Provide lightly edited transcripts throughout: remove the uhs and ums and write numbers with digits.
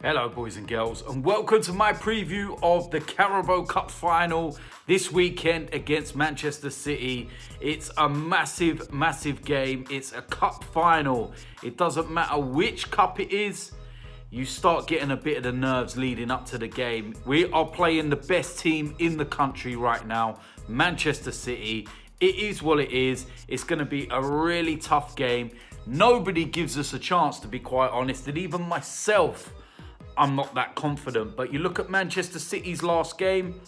Hello boys and girls, and welcome to my preview of the Carabao Cup final this weekend against Manchester City. It's a massive, massive game. It's a cup final. It doesn't matter which cup it is, you start getting a bit of the nerves leading up to the game. We are playing the best team in the country right now, Manchester City. It is what it is. It's going to be a really tough game. Nobody gives us a chance, to be quite honest, and even myself, I'm not that confident. But you look at Manchester City's last game,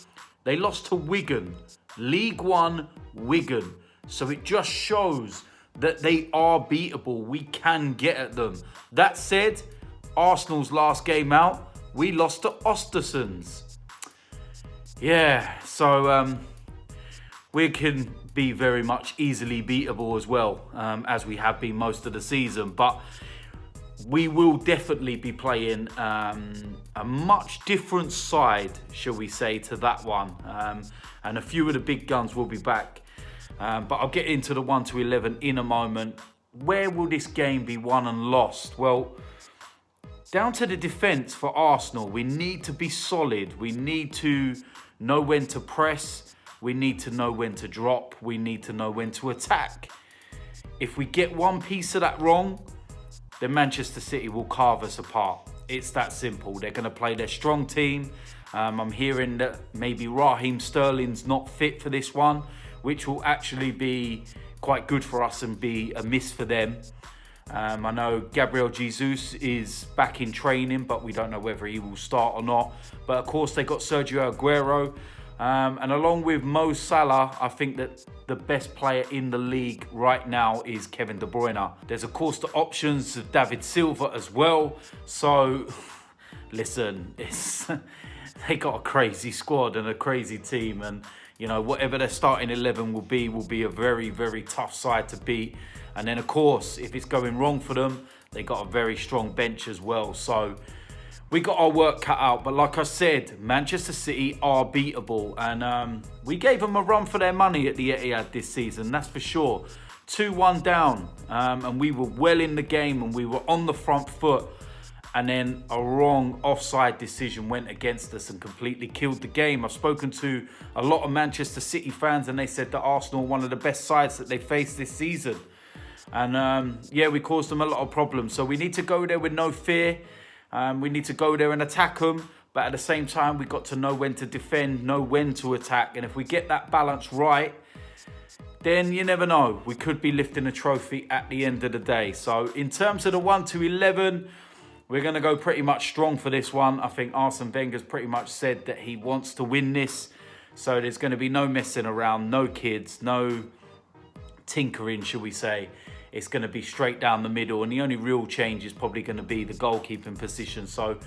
they lost to Wigan. League One, Wigan. So it just shows that they are beatable. We can get at them. That said, Arsenal's last game out, we lost to Östersunds. Yeah, so we can be very much easily beatable as well, as we have been most of the season. But we will definitely be playing a much different side, shall we say, to that one. And a few of the big guns will be back. But I'll get into the 1 to 11 in a moment. Where will this game be won and lost? Well, down to the defence for Arsenal. We need to be solid. We need to know when to press. We need to know when to drop. We need to know when to attack. If we get one piece of that wrong, then Manchester City will carve us apart. It's that simple. They're going to play their strong team. I'm hearing that maybe Raheem Sterling's not fit for this one, which will actually be quite good for us and be a miss for them. I know Gabriel Jesus is back in training, but we don't know whether he will start or not. But of course, they got Sergio Aguero. And along with Mo Salah, I think that the best player in the league right now is Kevin De Bruyne. There's of course the options of David Silva as well. So, listen, they got a crazy squad and a crazy team. And, you know, whatever their starting 11 will be a very, very tough side to beat. And then, of course, if it's going wrong for them, they got a very strong bench as well. So we got our work cut out, but like I said, Manchester City are beatable, and we gave them a run for their money at the Etihad this season, that's for sure. 2-1 down, and we were well in the game, and we were on the front foot, and then a wrong offside decision went against us and completely killed the game. I've spoken to a lot of Manchester City fans, and they said that Arsenal are one of the best sides that they faced this season. And yeah, we caused them a lot of problems, so we need to go there with no fear. We need to go there and attack them, but at the same time, we've got to know when to defend, know when to attack. And if we get that balance right, then you never know. We could be lifting a trophy at the end of the day. So in terms of the 1 to 11, we're going to go pretty much strong for this one. I think Arsene Wenger's pretty much said that he wants to win this. So there's going to be no messing around, no kids, no tinkering, shall we say. It's going to be straight down the middle, and the only real change is probably going to be the goalkeeping position. So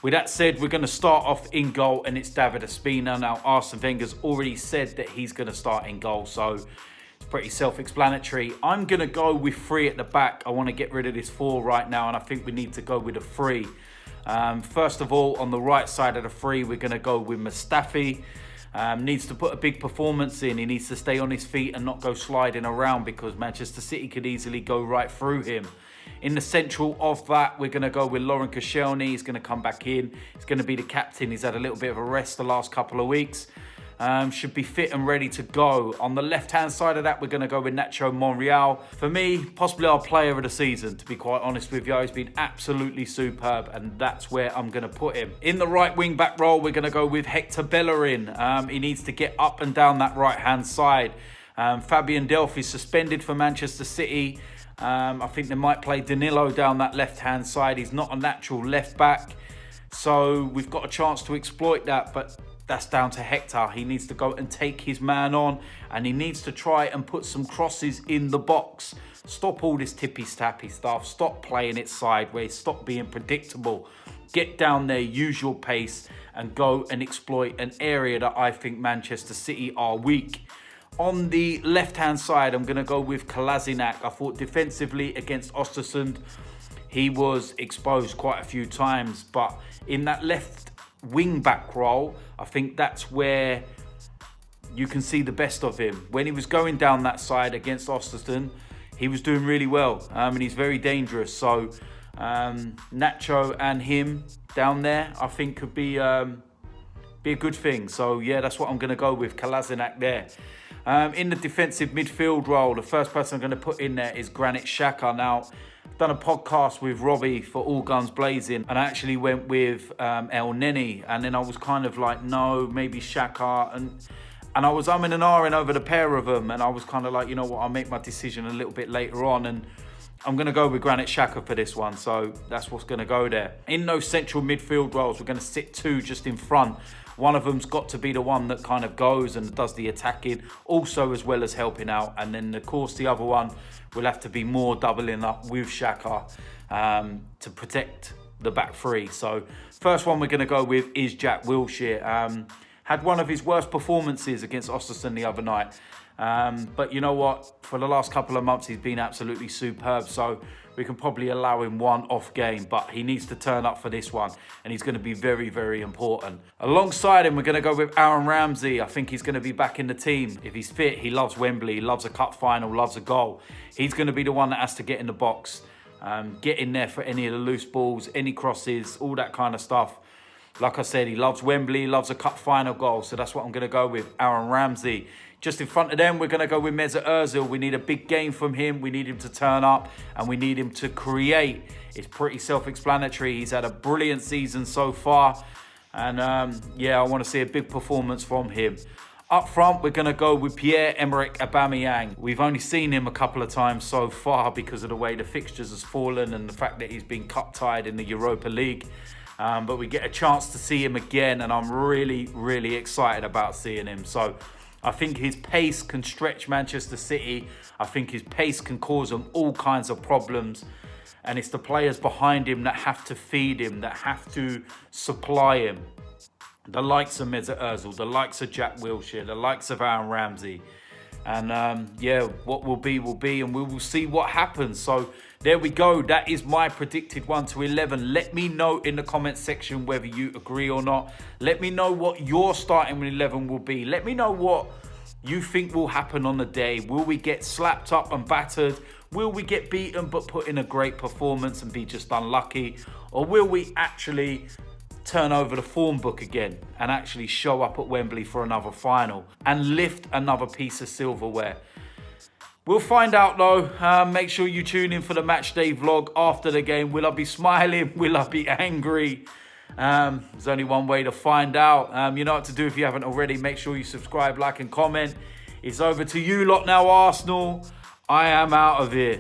with that said, we're going to start off in goal, and it's David Ospina. Now, Arsene Wenger's already said that he's going to start in goal, so it's pretty self-explanatory. I'm going to go with 3 at the back. I want to get rid of this 4 right now, and I think we need to go with a 3. First of all, on the right side of the 3, we're going to go with Mustafi. Needs to put a big performance in. He needs to stay on his feet and not go sliding around, because Manchester City could easily go right through him. In the central of that, we're going to go with Koscielny. He's going to come back in. He's going to be the captain. He's had a little bit of a rest the last couple of weeks. Should be fit and ready to go. On the left-hand side of that, we're going to go with Monreal. For me, possibly our player of the season, to be quite honest with you. He's been absolutely superb, and that's where I'm going to put him. In the right wing-back role, we're going to go with Bellerin. He needs to get up and down that right-hand side. Fabian Delph is suspended for Manchester City. I think they might play Danilo down that left-hand side. He's not a natural left-back, so we've got a chance to exploit that, but that's down to Hector. He needs to go and take his man on, and he needs to try and put some crosses in the box. Stop all this tippy-tappy stuff. Stop playing it sideways. Stop being predictable. Get down there, use your pace, and go and exploit an area that I think Manchester City are weak. On the left-hand side, I'm going to go with Kolasinac. I thought defensively against Östersund, he was exposed quite a few times, but in that left wing-back role, I think that's where you can see the best of him. When he was going down that side against Östersund, he was doing really well, and he's very dangerous. So Nacho and him down there, I think could be a good thing. So yeah, that's what I'm going to go with, Kolasinac there. In the defensive midfield role, the first person I'm going to put in there is Granit Xhaka. Now, I've done a podcast with Robbie for All Guns Blazing, and I actually went with El Neni, and then I was kind of like, no, maybe Xhaka, and I was umming and ahhing over the pair of them, and I was kind of like, you know what, I'll make my decision a little bit later on, and I'm going to go with Granit Xhaka for this one, so that's what's going to go there. In those central midfield roles, we're going to sit two just in front. One of them's got to be the one that kind of goes and does the attacking, also as well as helping out. And then, of course, the other one will have to be more doubling up with Xhaka to protect the back three. So first one we're going to go with is Jack Wilshere. Had one of his worst performances against Ospina the other night. But you know what? For the last couple of months, he's been absolutely superb. So we can probably allow him one off game, but he needs to turn up for this one, and he's going to be very, very important. Alongside him, we're going to go with Aaron Ramsey. I think he's going to be back in the team. If he's fit, he loves Wembley, he loves a cup final, loves a goal. He's going to be the one that has to get in the box, get in there for any of the loose balls, any crosses, all that kind of stuff. Like I said, he loves Wembley, he loves a cup final goal, so that's what I'm going to go with, Aaron Ramsey. Just in front of them, we're going to go with Mesut Ozil. We need a big game from him. We need him to turn up, and we need him to create. It's pretty self-explanatory. He's had a brilliant season so far, and yeah, I want to see a big performance from him. Up front, we're going to go with Pierre-Emerick Aubameyang. We've only seen him a couple of times so far because of the way the fixtures has fallen and the fact that he's been cup-tied in the Europa League. But we get a chance to see him again, and I'm really, really excited about seeing him. So I think his pace can stretch Manchester City. I think his pace can cause them all kinds of problems. And it's the players behind him that have to feed him, that have to supply him. The likes of Mesut Ozil, the likes of Jack Wilshere, the likes of Aaron Ramsey. And yeah, what will be, and we will see what happens. So there we go. That is my predicted 1 to 11. Let me know in the comment section whether you agree or not. Let me know what your starting 11 will be. Let me know what you think will happen on the day. Will we get slapped up and battered? Will we get beaten but put in a great performance and be just unlucky? Or will we actually turn over the form book again and actually show up at Wembley for another final and lift another piece of silverware? We'll find out though. Make sure you tune in for the match day vlog after the game. Will I be smiling? Will I be angry? There's only one way to find out. You know what to do if you haven't already. Make sure you subscribe, like and comment. It's over to you lot now, Arsenal. I am out of here.